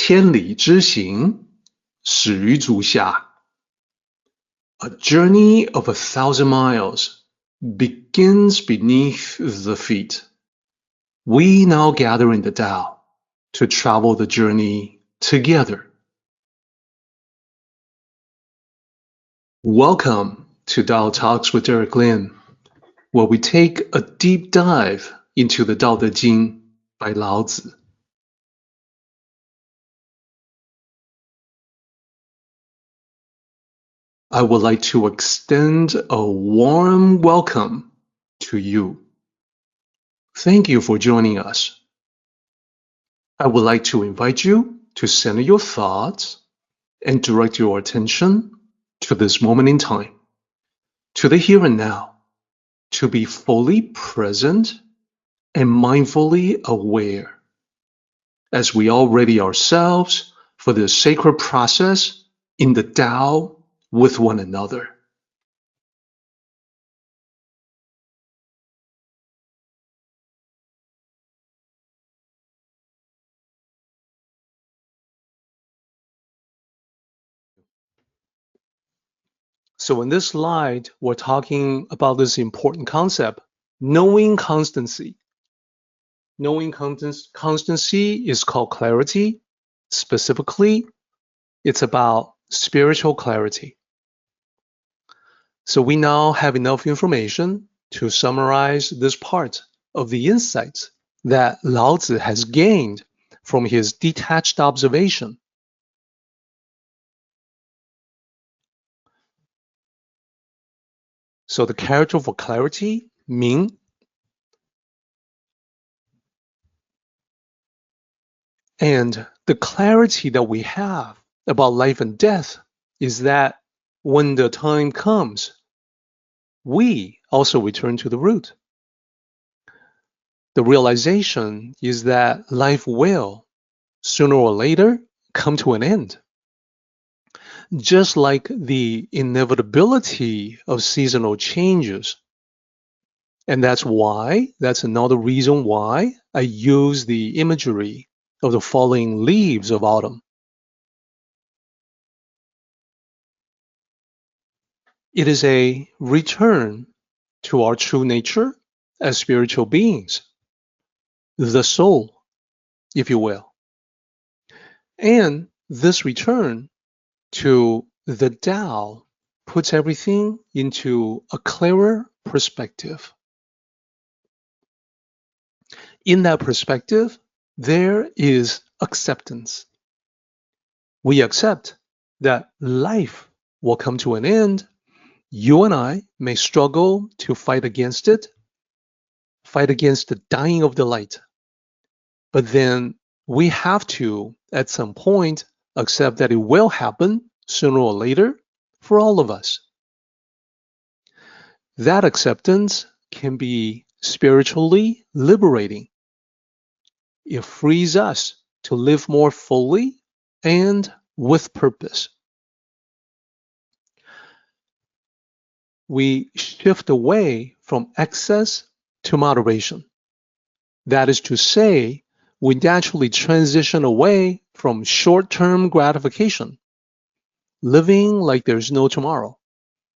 千里之行，始于足下。A journey of 1,000 miles begins beneath the feet. We now gather in the Tao to travel the journey together. Welcome to Tao Talks with Derek Lin, where we take a deep dive into the Tao Te Ching by Lao Tzu. I would like to extend a warm welcome to you. Thank you for joining us. I would like to invite you to center your thoughts and direct your attention to this moment in time, to the here and now, to be fully present and mindfully aware as we all ready ourselves for this sacred process in the Tao with one another. So in this slide, we're talking about this important concept, knowing constancy. Knowing constancy is called clarity. Specifically, it's about spiritual clarity. So we now have enough information to summarize this part of the insights that Lao Tzu has gained from his detached observation. So the character for clarity, Ming, and the clarity that we have about life and death is that when the time comes, we also return to the root. The realization is that life will, sooner or later, come to an end. Just like the inevitability of seasonal changes. And that's another reason why I use the imagery of the falling leaves of autumn. It is a return to our true nature as spiritual beings, the soul, if you will. And this return to the Tao puts everything into a clearer perspective. In that perspective, there is acceptance. We accept that life will come to an end. You and I may struggle to fight against it, fight against the dying of the light. But then we have to, at some point, accept that it will happen sooner or later for all of us. That acceptance can be spiritually liberating. It frees us to live more fully and with purpose. We shift away from excess to moderation. That is to say, we naturally transition away from short-term gratification, living like there's no tomorrow,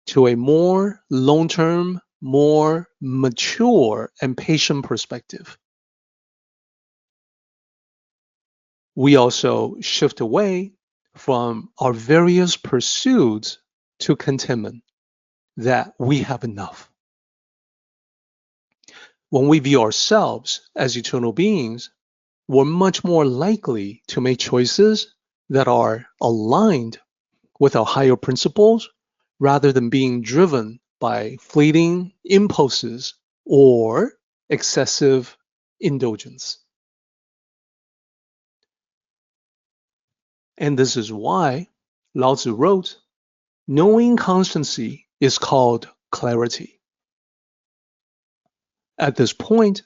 to a more long-term, more mature and patient perspective. We also shift away from our various pursuits to contentment, that we have enough. When we view ourselves as eternal beings, we're much more likely to make choices that are aligned with our higher principles rather than being driven by fleeting impulses or excessive indulgence. And this is why Lao Tzu wrote, knowing constancy is called clarity. At this point,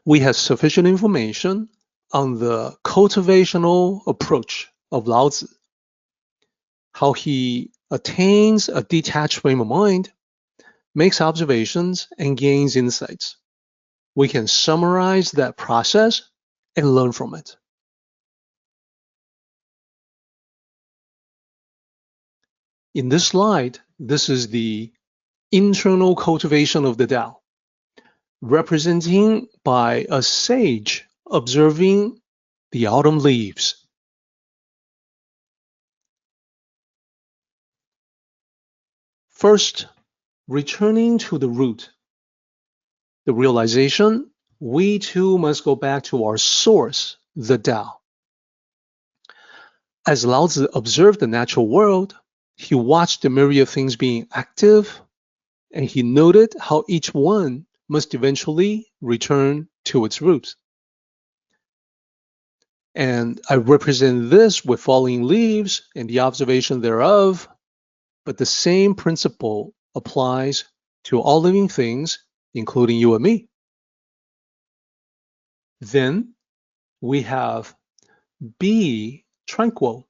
we have sufficient information on the cultivational approach of Lao Tzu, how he attains a detached frame of mind, makes observations, and gains insights. We can summarize that process and learn from it. In this slide, this is the internal cultivation of the Tao, representing by a sage observing the autumn leaves. First, returning to the root, the realization we too must go back to our source, the Tao. As Lao Tzu observed the natural world, he watched the myriad things being active, and he noted how each one must eventually return to its roots. And I represent this with falling leaves and the observation thereof, but the same principle applies to all living things, including you and me. Then we have be tranquil,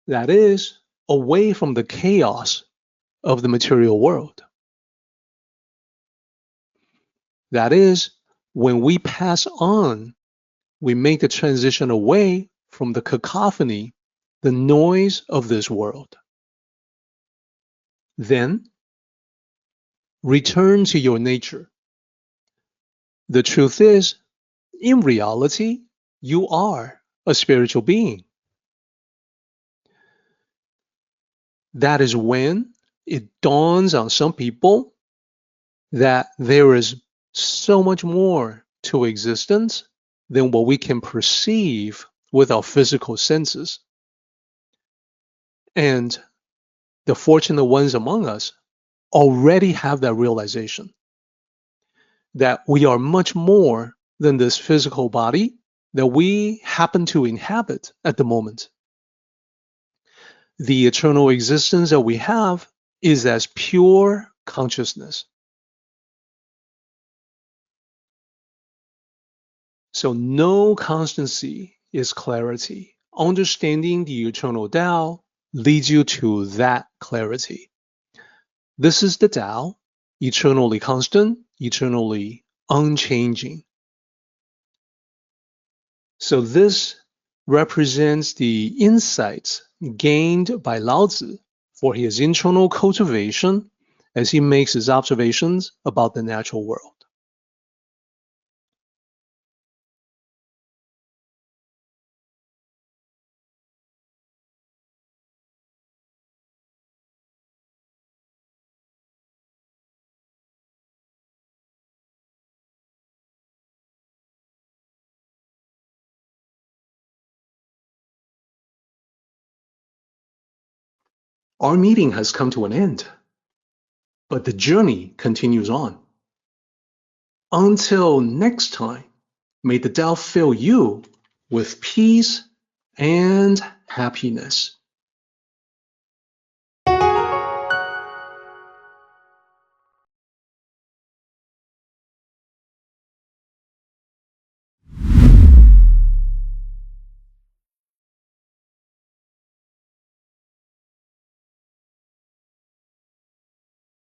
that is, away from the chaos of the material world. That is, when we pass on, we make the transition away from the cacophony, the noise of this world. Then, return to your nature. The truth is, in reality, you are a spiritual being. That is when it dawns on some people that there is so much more to existence than what we can perceive with our physical senses. And the fortunate ones among us already have that realization that we are much more than this physical body that we happen to inhabit at the moment. The eternal existence that we have is as pure consciousness. So no constancy is clarity. Understanding the eternal Tao leads you to that clarity. This is the Tao, eternally constant, eternally unchanging. So this represents the insights gained by Lao Tzu for his internal cultivation as he makes his observations about the natural world. Our meeting has come to an end, but the journey continues on. Until next time, may the Tao fill you with peace and happiness.